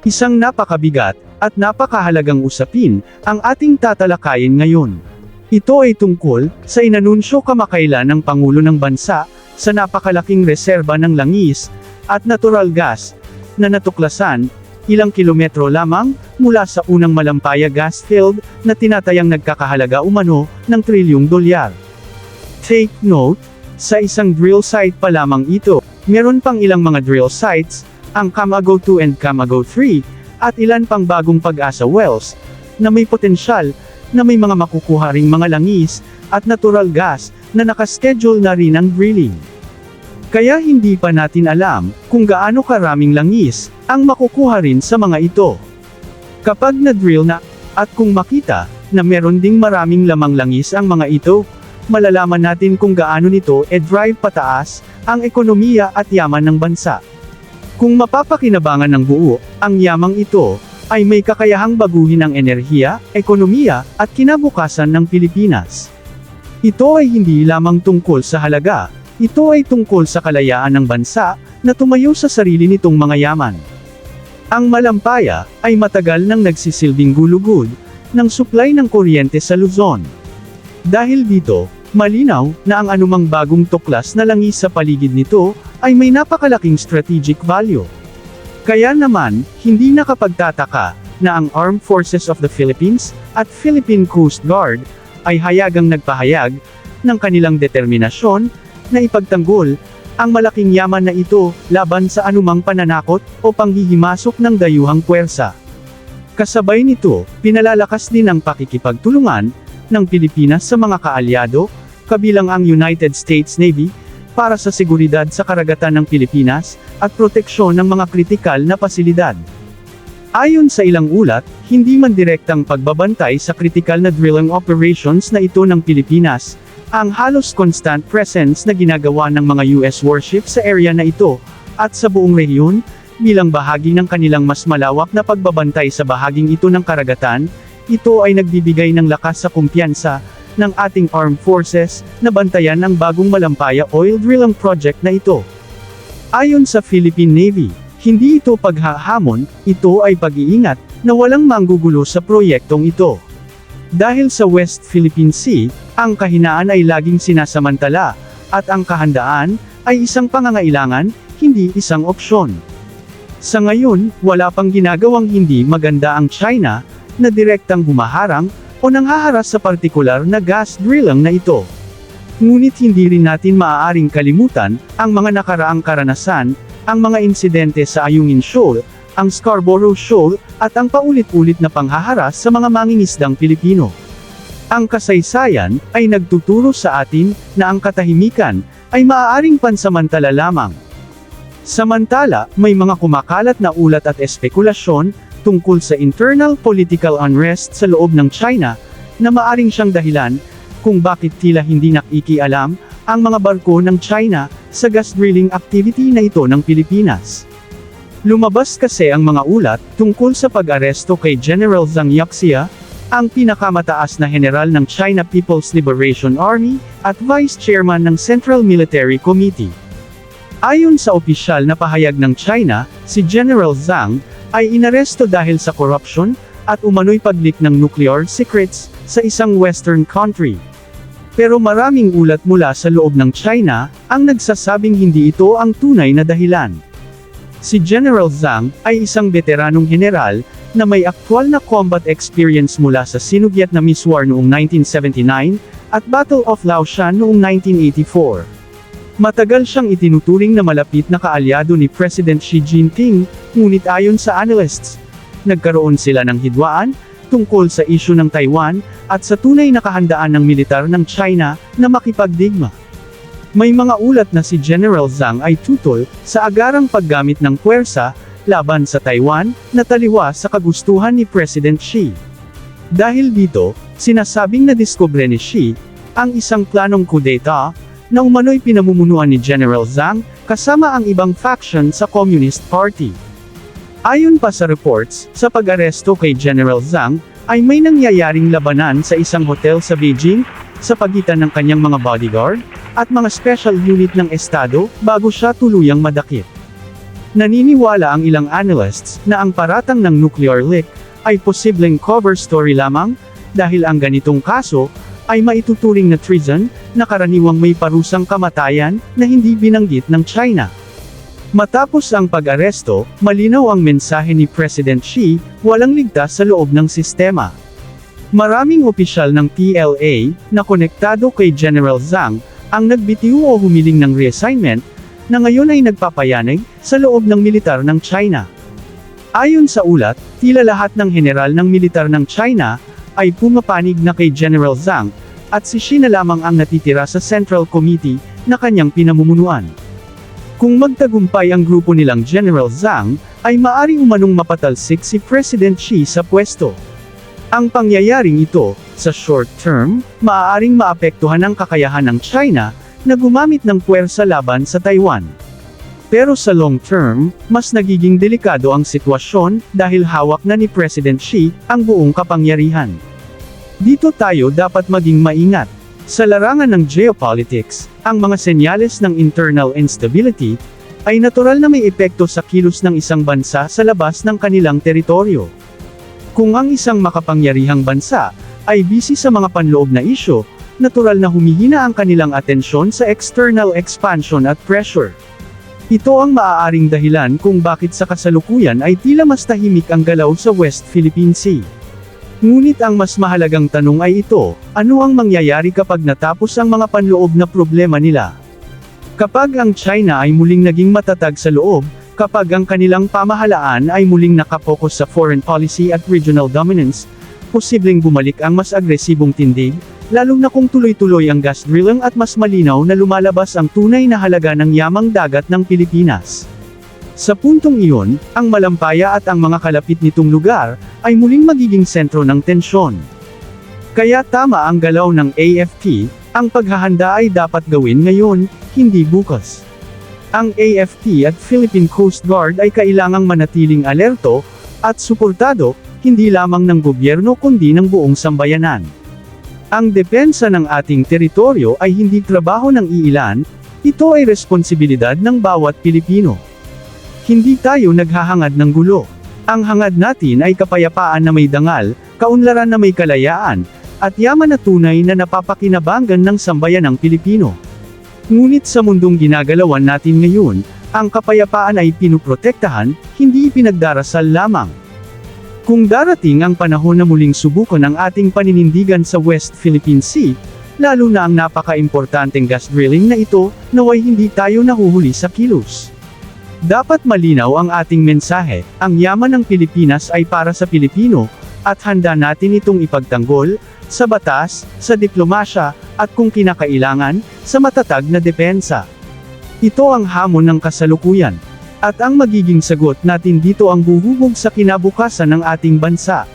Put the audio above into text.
Isang napakabigat at napakahalagang usapin ang ating tatalakayin ngayon. Ito ay tungkol sa inanunsyo kamakailan ng Pangulo ng Bansa sa napakalaking reserba ng langis at natural gas na natuklasan ilang kilometro lamang mula sa unang Malampaya gas field na tinatayang nagkakahalaga umano ng $1 trilyon. Take note, sa isang drill site pa lamang ito. Meron pang ilang mga drill sites, ang Camago 2 and Camago 3, at ilan pang bagong Pag-asa wells, na may potensyal, na may mga makukuha ring mga langis, at natural gas, na nakaschedule na rin ang drilling. Kaya hindi pa natin alam, kung gaano karaming langis, ang makukuha rin sa mga ito. Kapag na-drill na, at kung makita, na meron ding maraming lamang langis ang mga ito, malalaman natin kung gaano nito drive pataas, ang ekonomiya at yaman ng bansa. Kung mapapakinabangan ng buo, ang yamang ito, ay may kakayahang baguhin ang enerhiya, ekonomiya, at kinabukasan ng Pilipinas. Ito ay hindi lamang tungkol sa halaga, ito ay tungkol sa kalayaan ng bansa, na tumayo sa sarili nitong mga yaman. Ang Malampaya, ay matagal nang nagsisilbing gulugod, ng supply ng kuryente sa Luzon. Dahil dito, malinaw na ang anumang bagong tuklas na langis sa paligid nito, ay may napakalaking strategic value. Kaya naman, hindi nakapagtataka, na ang Armed Forces of the Philippines, at Philippine Coast Guard, ay hayagang nagpahayag, ng kanilang determinasyon, na ipagtanggol, ang malaking yaman na ito, laban sa anumang pananakot, o panghihimasok ng dayuhang puwersa. Kasabay nito, pinalalakas din ang pakikipagtulungan, ng Pilipinas sa mga kaalyado, kabilang ang United States Navy, para sa seguridad sa karagatan ng Pilipinas, at proteksyon ng mga kritikal na pasilidad. Ayon sa ilang ulat, hindi man direktang pagbabantay sa kritikal na drilling operations na ito ng Pilipinas, ang halos constant presence na ginagawa ng mga US warships sa area na ito, at sa buong rehiyon, bilang bahagi ng kanilang mas malawak na pagbabantay sa bahaging ito ng karagatan, ito ay nagbibigay ng lakas sa kumpiyansa, ng ating armed forces, na bantayan ang bagong Malampaya oil drilling project na ito. Ayon sa Philippine Navy, hindi ito paghahamon, ito ay pag-iingat, na walang manggugulo sa proyektong ito. Dahil sa West Philippine Sea, ang kahinaan ay laging sinasamantala, at ang kahandaan, ay isang pangangailangan, hindi isang opsyon. Sa ngayon, wala pang ginagawang hindi maganda ang China, na direktang humaharang, o nanghaharas sa partikular na gas drilling na ito. Ngunit hindi rin natin maaaring kalimutan, ang mga nakaraang karanasan, ang mga insidente sa Ayungin Shoal, ang Scarborough Shoal, at ang paulit-ulit na panghaharas sa mga mangingisdang Pilipino. Ang kasaysayan, ay nagtuturo sa atin, na ang katahimikan, ay maaaring pansamantala lamang. Samantala, may mga kumakalat na ulat at espekulasyon, tungkol sa internal political unrest sa loob ng China, na maaring siyang dahilan, kung bakit tila hindi nakikialam, ang mga barko ng China, sa gas drilling activity na ito ng Pilipinas. Lumabas kasi ang mga ulat, tungkol sa pag-aresto kay General Zhang Yaxia, ang pinakamataas na general ng China People's Liberation Army, at Vice Chairman ng Central Military Committee. Ayon sa opisyal na pahayag ng China, si General Zhang, ay inaresto dahil sa corruption, at umano'y pag-leak ng nuclear secrets, sa isang western country. Pero maraming ulat mula sa loob ng China, ang nagsasabing hindi ito ang tunay na dahilan. Si General Zhang, ay isang veteranong general, na may aktwal na combat experience mula sa Sino-Vietnamese War noong 1979, at Battle of Laoshan noong 1984. Matagal siyang itinuturing na malapit na kaalyado ni President Xi Jinping, ngunit ayon sa analysts, nagkaroon sila ng hidwaan, tungkol sa isyu ng Taiwan, at sa tunay na kahandaan ng militar ng China, na makipagdigma. May mga ulat na si General Zhang ay tutol, sa agarang paggamit ng puwersa, laban sa Taiwan, na taliwa sa kagustuhan ni President Xi. Dahil dito, sinasabing nadiskubre ni Xi, ang isang planong kudeta, na umano'y pinamumunuan ni General Zhang, kasama ang ibang faction sa Communist Party. Ayon pa sa reports, sa pag-aresto kay General Zhang, ay may nangyayaring labanan sa isang hotel sa Beijing, sa pagitan ng kanyang mga bodyguard, at mga special unit ng Estado, bago siya tuluyang madakip. Naniniwala ang ilang analysts na ang paratang ng nuclear leak ay posibleng cover story lamang, dahil ang ganitong kaso ay maituturing na treason, na karaniwang may parusang kamatayan na hindi binanggit ng China. Matapos ang pag-aresto, malinaw ang mensahe ni President Xi, walang ligtas sa loob ng sistema. Maraming opisyal ng PLA na konektado kay General Zhang ang nagbitiw o humiling ng reassignment, na ngayon ay nagpapayanig sa loob ng militar ng China. Ayon sa ulat, tila lahat ng general ng militar ng China ay pumapanig na kay General Zhang, at si Xi na lamang ang natitira sa Central Committee na kanyang pinamumunuan. Kung magtagumpay ang grupo nilang General Zhang, ay maari umanong mapatalsik si President Xi sa pwesto. Ang pangyayaring ito, sa short term, maaaring maapektuhan ang kakayahan ng China na gumamit ng puwersa laban sa Taiwan. Pero sa long term, mas nagiging delikado ang sitwasyon dahil hawak na ni President Xi ang buong kapangyarihan. Dito tayo dapat maging maingat. Sa larangan ng geopolitics, ang mga senyales ng internal instability ay natural na may epekto sa kilos ng isang bansa sa labas ng kanilang teritoryo. Kung ang isang makapangyarihang bansa ay busy sa mga panloob na isyu, natural na humihina ang kanilang atensyon sa external expansion at pressure. Ito ang maaaring dahilan kung bakit sa kasalukuyan ay tila mas tahimik ang galaw sa West Philippine Sea. Ngunit ang mas mahalagang tanong ay ito, ano ang mangyayari kapag natapos ang mga panloob na problema nila? Kapag ang China ay muling naging matatag sa loob, kapag ang kanilang pamahalaan ay muling nakapokus sa foreign policy at regional dominance, posibleng bumalik ang mas agresibong tindig, lalo na kung tuloy-tuloy ang gas drilling at mas malinaw na lumalabas ang tunay na halaga ng yamang dagat ng Pilipinas. Sa puntong iyon, ang Malampaya at ang mga kalapit nitong lugar, ay muling magiging sentro ng tensyon. Kaya tama ang galaw ng AFP, ang paghahanda ay dapat gawin ngayon, hindi bukas. Ang AFP at Philippine Coast Guard ay kailangang manatiling alerto, at suportado, hindi lamang ng gobyerno kundi ng buong sambayanan. Ang depensa ng ating teritoryo ay hindi trabaho ng iilan, ito ay responsibilidad ng bawat Pilipino. Hindi tayo naghahangad ng gulo. Ang hangad natin ay kapayapaan na may dangal, kaunlaran na may kalayaan, at yaman na tunay na napapakinabangan ng sambayanang Pilipino. Ngunit sa mundong ginagalawan natin ngayon, ang kapayapaan ay pinuprotektahan, hindi ipinagdarasal lamang. Kung darating ang panahon na muling subukan ang ating paninindigan sa West Philippine Sea, lalo na ang napaka-importanteng gas drilling na ito, naway hindi tayo nahuhuli sa kilos. Dapat malinaw ang ating mensahe, ang yaman ng Pilipinas ay para sa Pilipino, at handa natin itong ipagtanggol, sa batas, sa diplomasya, at kung kinakailangan, sa matatag na depensa. Ito ang hamon ng kasalukuyan. At ang magiging sagot natin dito ang buhubog sa kinabukasan ng ating bansa.